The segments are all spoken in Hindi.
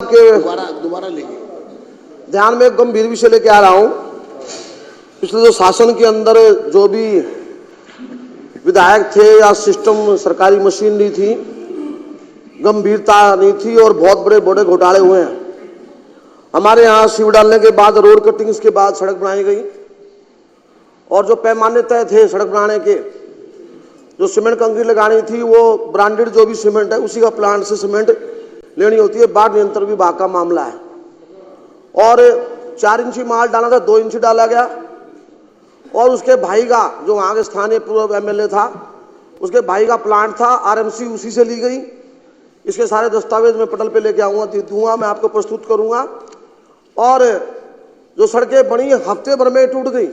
आपके दोबारा लेंगे ध्यान में एक गंभीर विषय लेके आ रहा हूं। पिछले जो शासन के अंदर जो भी विधायक थे या सिस्टम सरकारी मशीनरी थी, गंभीरता नहीं थी और बहुत बड़े बड़े घोटाले हुए हैं। हमारे यहाँ सीवर डालने के बाद, रोड कटिंग्स के बाद सड़क बनाई गई और जो पैमाने तय थे सड़क बनाने के, जो सीमेंट कंक्रीट लगानी थी वो ब्रांडेड जो भी सीमेंट है उसी का प्लांट से सीमेंट लेनी होती है। बाढ़ नियंत्रण विभाग का मामला है और 4 इंची माल डालना था, 2 इंची डाला गया और उसके भाई का, जो वहां के स्थानीय पूर्व एमएलए था, उसके भाई का प्लांट था, आरएमसी उसी से ली गई। इसके सारे दस्तावेज मैं पटल पे लेके आऊंगा, दूंगा, मैं आपको प्रस्तुत करूंगा। और जो सड़कें बनी हफ्ते भर में टूट गई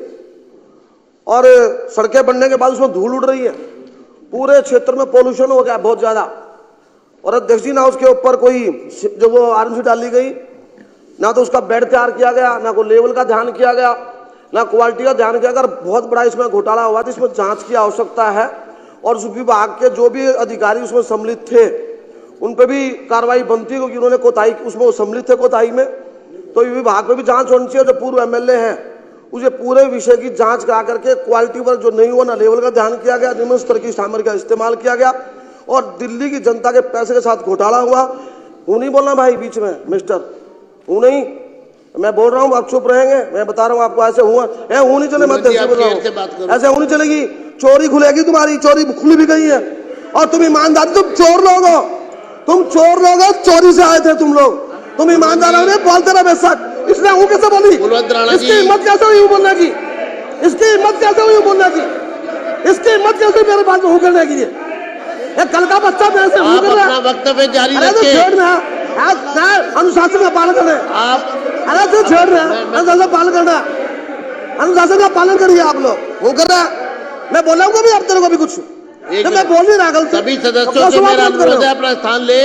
और सड़कें बनने के बाद उसमें धूल उड़ रही है, पूरे क्षेत्र में पोल्यूशन हो गया बहुत ज्यादा। और अध्यक्ष जी, ना उसके ऊपर कोई जो वो आरएमसी डाली गई, ना तो उसका बेड तैयार किया गया, ना कोई लेवल का ध्यान किया गया, ना क्वालिटी का ध्यान किया। अगर बहुत बड़ा इसमें घोटाला हुआ तो इसमें जांच की आवश्यकता है और उस विभाग के जो भी अधिकारी उसमें सम्मिलित थे उन पर भी कार्रवाई बनती है, क्योंकि उन्होंने कोताही उसमें सम्मिलित थे कोताही में, तो विभाग पर भी जांच होनी चाहिए। जो पूर्व एमएलए हैं उसे पूरे विषय की जांच करा करके क्वालिटी पर जो नहीं हुआ, ना लेवल का ध्यान किया गया, निम्न स्तर की सामग्री का इस्तेमाल किया गया और दिल्ली की जनता के पैसे के साथ घोटाला हुआ। हूं नहीं बोलना भाई बीच में, मिस्टर हूं नहीं, मैं बोल रहा हूँ, आप चुप रहेंगे। मैं बता रहा हूँ आपको, ऐसे हुआ हूं नहीं चले, मत ऐसे बोल रहा हूँ, ऐसे हूं नहीं चलेगी। चोरी खुलेगी तुम्हारी, चोरी खुली भी गई है और तुम ईमानदार, तुम चोर लोग हो, तुम चोर लोग हो, चोरी से आए थे तुम लोग, तुम ईमानदार हो, बोलते रहे बेशक। इसने हूं कैसे बोली, इसकी हिम्मत कैसे हुई बोलने की, इसकी हिम्मत कैसे हुई बोलने की, इसकी हिम्मत कैसे मेरे बात में हूं करने की। ये कल का बच्चा मेरे से हूं कर रहा है, वक्तव्य जारी रखे, अनुशासन का पालन करें आप। अरे तो छोड़ रहे हैं, अनुशासन पालन करना, अनुशासन का पालन करिए आप लोग। वो कर रहा है, मैं बोलाऊंगा भी आप तेरे को भी कुछ, तो मैं बोल नहीं रहा गलती। सभी सदस्यों से मेरा अनुरोध है, अपना स्थान ले,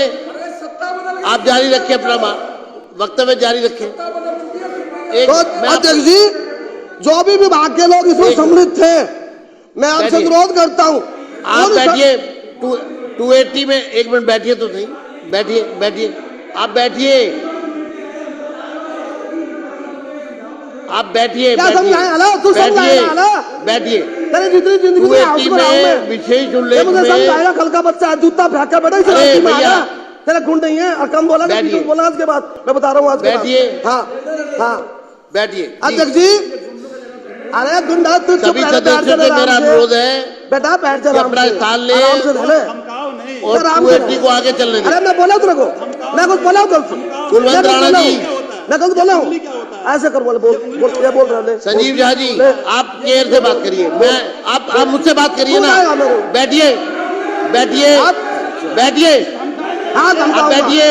आप जारी रखें, अपना वक्तव्य जारी रखें। तो अध्यक्ष जी, जो भी विभाग के लोग इसमें सम्मिलित थे, मैं आपसे अनुरोध करता हूँ, आप बैठिए। 280 में 1 मिनट बैठिए तो सही, बैठिए बैठिए, आप बैठिए, आप बैठिए, बैठिए। तेरे जितनी जिंदगी में विशेष उल्लेख में समझाएगा, कल का बच्चा जूता फेंक के बैठा, तेरा गुण नहीं है और कम बोला, बोला आज के बाद मैं बता रहा हूँ, आज बैठिए। हाँ हाँ बैठिए अध्यक्ष जी। अरे गुंडा, तू सभी सदस्यों से मेरा अनुरोध है, बेटा बैठ जा, अपना स्थान ले और 280 को आगे चलने दे। अरे मैं बोला तेरे को, मैं कुछ बोला हूँ कुलवंत राणा जी, मैं कुछ बोला हूँ, ऐसे कर, बोल रहे संजीव झा जी, आप केयर से बात करिए, मैं आप मुझसे बात करिए ना, बैठिए बैठिए बैठिए, हाँ बैठिए,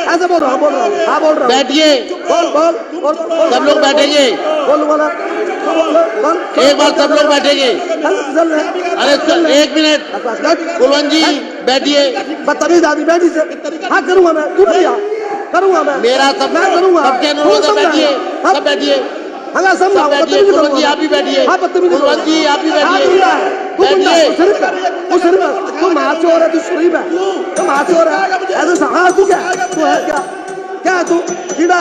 ऐसे बोल रहा हूँ, हाँ बोल रहा हूँ, बैठिए, बोल, सब लोग बैठेंगे, एक बार सब लोग बैठेंगे। अरे 1 मिनट, कुलवंत जी बैठिए। बदतमीज आदमी, बैठी से हाँ करूंगा मैं, तू भैया करूंगा मैं, मेरा सब मैं करूंगा, सबके अनुरोध है, बैठिए, सब बैठिए, हाँ समझाओ, कुलवंत जी आप भी बैठिए, कुलवंत जी आप भी बैठिए, तू माचोर है, तू शरीफ है, तू माचोर है, ऐसे हाँ तू क्या है, क्या है तू,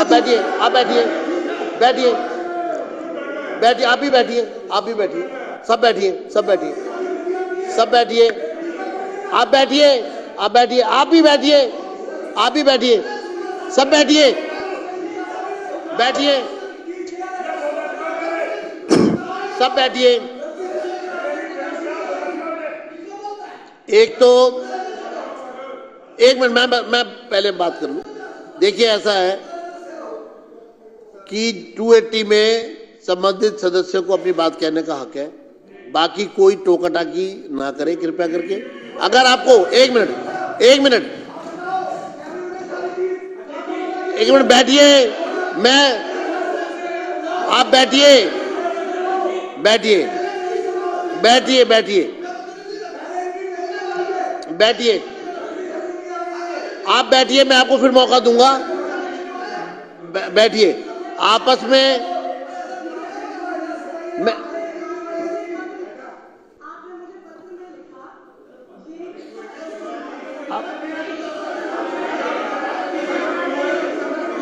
बैठिए, आप बैठिए बैठिए बैठिए, आप भी बैठिए, आप भी बैठिए, सब बैठिए, सब बैठिए, सब बैठिए, आप बैठिए, आप बैठिए, आप भी बैठिए, आप भी बैठिए, सब बैठिए बैठिए, सब बैठिए। एक तो 1 मिनट मैं पहले बात कर लूं। देखिए, ऐसा है कि 280 में संबंधित सदस्यों को अपनी बात कहने का हक है, बाकी कोई टोकाटाकी ना करे कृपया करके। अगर आपको 1 मिनट 1 मिनट 1 मिनट बैठिए, आप बैठिए बैठिए बैठिए बैठिए बैठिए, आप बैठिए, मैं आपको फिर मौका दूंगा, बैठिए आपस में। मैं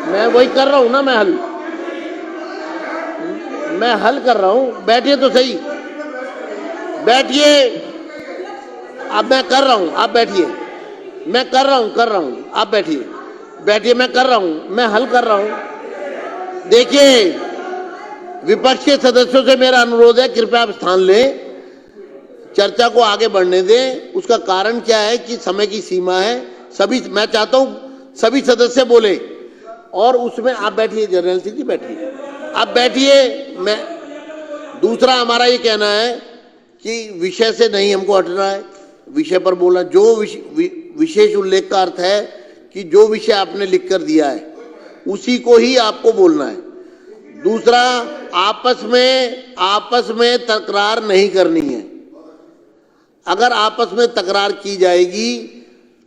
मैं वही कर रहा हूं ना, मैं हल कर रहा हूं। बैठिए तो सही, बैठिए। अब मैं कर रहा हूं, आप बैठिए। मैं कर रहा हूं, आप बैठिए। बैठिए, मैं कर रहा हूं, मैं हल कर रहा हूं। देखिए, विपक्ष के सदस्यों से मेरा अनुरोध है, कृपया आप स्थान लें, चर्चा को आगे बढ़ने दें। उसका कारण क्या है कि समय की सीमा है। सभी, मैं चाहता हूं सभी सदस्य बोले, और उसमें आप बैठिए, जनरल सिंह जी बैठिए, आप बैठिए। मैं दूसरा, हमारा ये कहना है कि विषय से नहीं हमको हटना है, विषय पर बोलना। जो विशेष उल्लेख का अर्थ है कि जो विषय आपने लिख कर दिया है उसी को ही आपको बोलना है। दूसरा, आपस में तकरार नहीं करनी है। अगर आपस में तकरार की जाएगी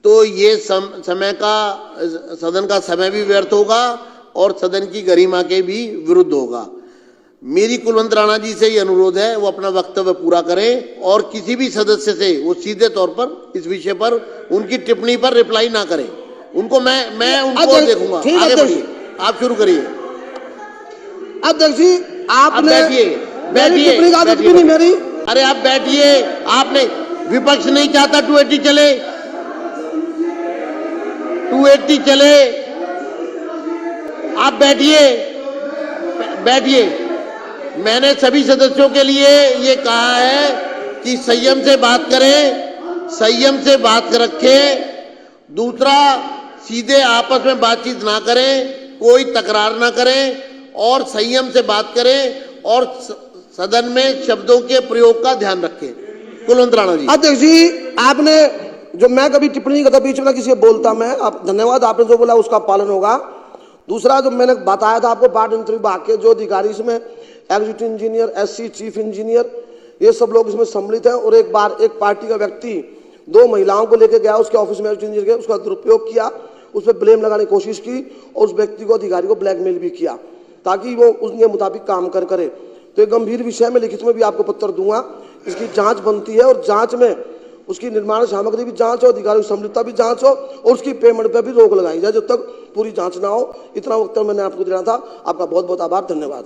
तो ये सदन का समय भी व्यर्थ होगा और सदन की गरिमा के भी विरुद्ध होगा। मेरी कुलवंत राणा जी से ये अनुरोध है, वो अपना वक्तव्य पूरा करें और किसी भी सदस्य से वो सीधे तौर पर इस विषय पर उनकी टिप्पणी पर रिप्लाई ना करें। उनको मैं उनको देखूंगा। आगे बढ़िए, आप शुरू करिए। अध्यक्ष जी, आपने बैठिए, नहीं मेरी। अरे आप बैठिए। आपने, विपक्ष नहीं चाहता 280 चले, 280 चले। आप बैठिए। मैंने सभी सदस्यों के लिए ये कहा है कि संयम से बात करें, संयम से बात रखें। दूसरा, सीधे आपस में बातचीत ना करें, कोई तकरार ना करें और संयम से बात करें और सदन में शब्दों के प्रयोग का ध्यान रखें। कुलवंत राणा जी। अध्यक्ष जी, आपने जो, मैं कभी टिप्पणी करता बीच में किसी से बोलता मैं, आप धन्यवाद, आपने जो बोला उसका पालन होगा। दूसरा, जो मैंने बताया था आपको पार्ट इंटरव्यू विभाग के जो अधिकारी इसमें executive engineer, SC chief engineer, ये सब लोग इसमें सम्मिलित हैं। और एक बार एक पार्टी का व्यक्ति 2 महिलाओं को लेकर गया उसके ऑफिस में, एग्जीक्यूटिव इंजीनियर के, उसका दुरुपयोग किया, उस पर ब्लेम लगाने की कोशिश की और उस व्यक्ति को, अधिकारी को ब्लैकमेल भी किया ताकि वो उसके मुताबिक काम करे। तो एक गंभीर विषय में लिखित में भी आपको पत्र दूंगा। इसकी जांच बनती है और जांच में उसकी निर्माण सामग्री भी जांच हो, अधिकारी की सम्मिलितता भी जांच हो और उसकी पेमेंट पर भी रोक लगाई जाए जब तक पूरी जांच ना हो। इतना वक्त मैंने आपको देना था। आपका बहुत बहुत आभार, धन्यवाद।